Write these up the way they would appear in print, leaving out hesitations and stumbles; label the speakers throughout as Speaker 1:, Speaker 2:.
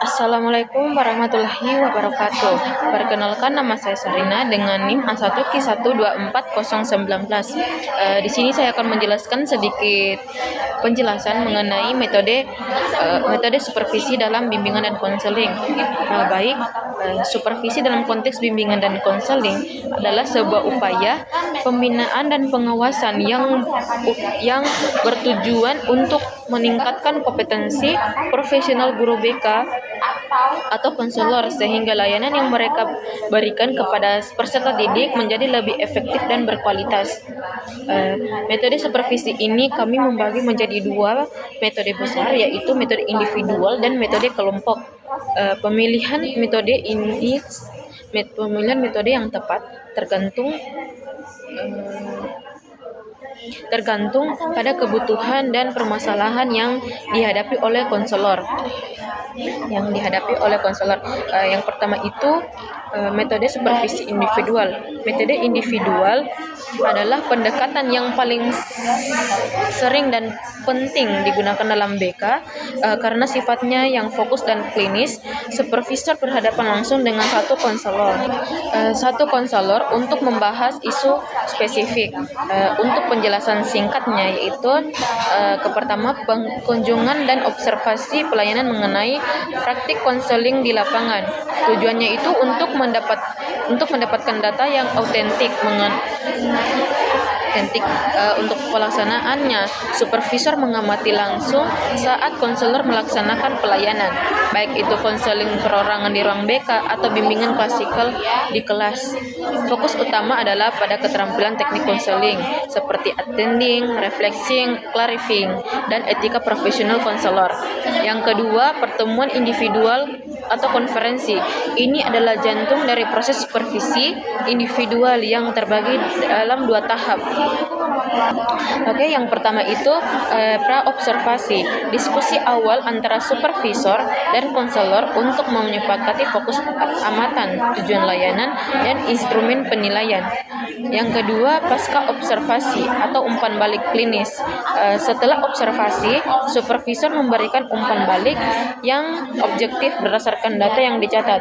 Speaker 1: Assalamualaikum warahmatullahi wabarakatuh. Perkenalkan, nama saya Sarina dengan NIM A1Q124019. Di sini saya akan menjelaskan sedikit penjelasan mengenai metode supervisi dalam bimbingan dan konseling. Supervisi dalam konteks bimbingan dan konseling adalah sebuah upaya pembinaan dan pengawasan yang bertujuan untuk meningkatkan kompetensi profesional guru BK atau konselor sehingga layanan yang mereka berikan kepada peserta didik menjadi lebih efektif dan berkualitas. Metode supervisi ini kami membagi menjadi dua metode besar, yaitu metode individual dan metode kelompok. Pemilihan metode yang tepat tergantung pada kebutuhan dan permasalahan yang dihadapi oleh konselor. Yang pertama itu metode supervisi individual. Metode individual adalah pendekatan yang paling sering dan penting digunakan dalam BK karena sifatnya yang fokus dan klinis. Supervisor berhadapan langsung dengan satu konselor untuk membahas isu spesifik. Untuk penjelasan singkatnya yaitu pertama, kunjungan dan observasi pelayanan mengenai praktik konseling di lapangan. Tujuannya itu untuk mendapatkan data yang autentik. Untuk pelaksanaannya, supervisor mengamati langsung saat konselor melaksanakan pelayanan, baik itu konseling perorangan di ruang BK atau bimbingan klasikal di kelas. Fokus utama adalah pada keterampilan teknik konseling seperti attending, reflecting, clarifying, dan etika profesional konselor. Yang kedua, pertemuan individual atau konferensi. Ini adalah jantung dari proses supervisi individual yang terbagi dalam dua tahap. Yang pertama itu pra-observasi, diskusi awal antara supervisor dan konselor untuk menyepakati fokus amatan, tujuan layanan, dan instrumen penilaian. Yang kedua, pasca observasi atau umpan balik klinis. Setelah observasi, supervisor memberikan umpan balik yang objektif berdasarkan data yang dicatat,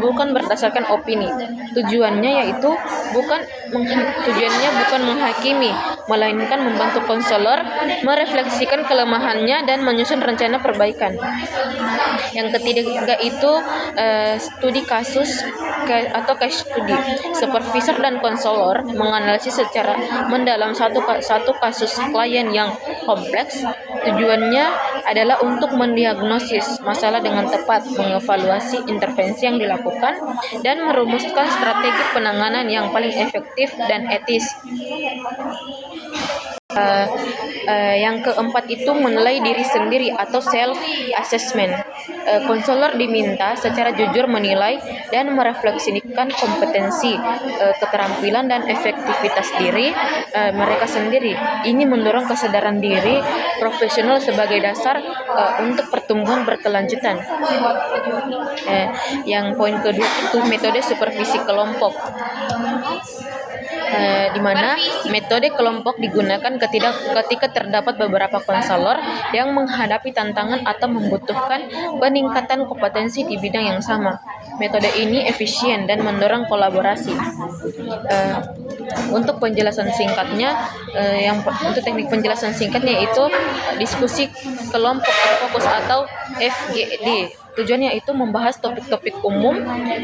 Speaker 1: bukan berdasarkan opini. Tujuannya bukan menghakimi, melainkan membantu konselor merefleksikan kelemahannya dan menyusun rencana perbaikan. Yang ketiga itu studi kasus atau case study. Supervisor dan konselor menganalisis secara mendalam satu kasus klien yang kompleks. Tujuannya adalah untuk mendiagnosis masalah dengan tepat, mengevaluasi intervensi yang dilakukan, dan merumuskan strategi penanganan yang paling efektif dan etis. Yang keempat itu menilai diri sendiri atau self assessment. Konselor diminta secara jujur menilai dan merefleksikan kompetensi, keterampilan, dan efektivitas diri mereka sendiri. Ini mendorong kesadaran diri profesional sebagai dasar untuk pertumbuhan berkelanjutan. Yang poin kedua itu metode supervisi kelompok, di mana metode kelompok digunakan ketika terdapat beberapa konselor yang menghadapi tantangan atau membutuhkan peningkatan kompetensi di bidang yang sama. Metode ini efisien dan mendorong kolaborasi. Untuk teknik penjelasan singkatnya yaitu diskusi kelompok fokus atau FGD. Tujuannya itu membahas topik-topik umum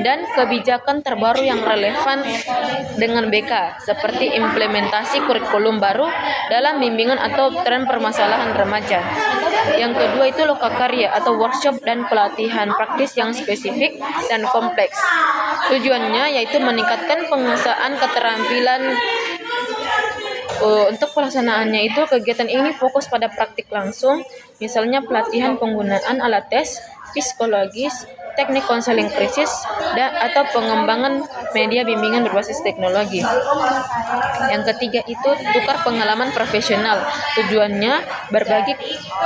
Speaker 1: dan kebijakan terbaru yang relevan dengan BK, seperti implementasi kurikulum baru dalam bimbingan atau tren permasalahan remaja. Yang kedua itu lokakarya atau workshop dan pelatihan praktis yang spesifik dan kompleks. Tujuannya yaitu meningkatkan penguasaan keterampilan. Untuk pelaksanaannya itu kegiatan ini fokus pada praktik langsung, misalnya pelatihan penggunaan alat tes psikologis, teknik konseling krisis, atau pengembangan media bimbingan berbasis teknologi. Yang ketiga itu tukar pengalaman profesional. Tujuannya berbagi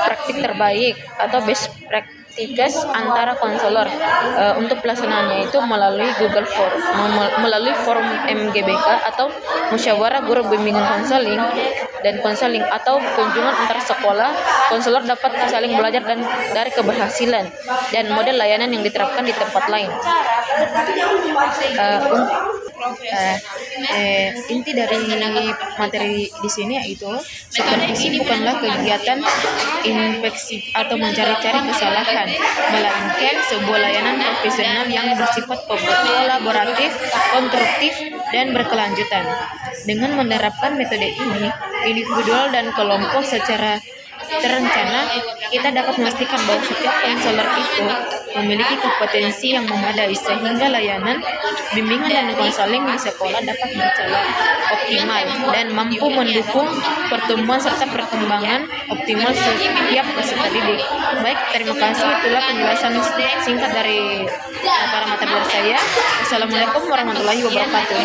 Speaker 1: praktik terbaik atau best practices antara konselor. Untuk pelaksanaannya itu melalui forum MGBK atau musyawarah guru bimbingan konseling. dan konseling atau kunjungan antar sekolah. Konselor dapat saling belajar dan dari keberhasilan dan model layanan yang diterapkan di tempat lain. Inti dari materi di sini yaitu supervisi bukanlah kegiatan infeksi atau mencari-cari kesalahan, melainkan sebuah layanan profesional yang bersifat kolaboratif, konstruktif, dan berkelanjutan. Dengan menerapkan metode ini, individual dan kelompok secara terencana, kita dapat memastikan bahwa setiap konselor itu memiliki kompetensi yang memadai sehingga layanan, bimbingan dan konseling di sekolah dapat berjalan optimal dan mampu mendukung pertumbuhan serta perkembangan optimal setiap peserta didik. Baik, terima kasih. Itulah penjelasan singkat dari para materi saya. Assalamualaikum warahmatullahi wabarakatuh.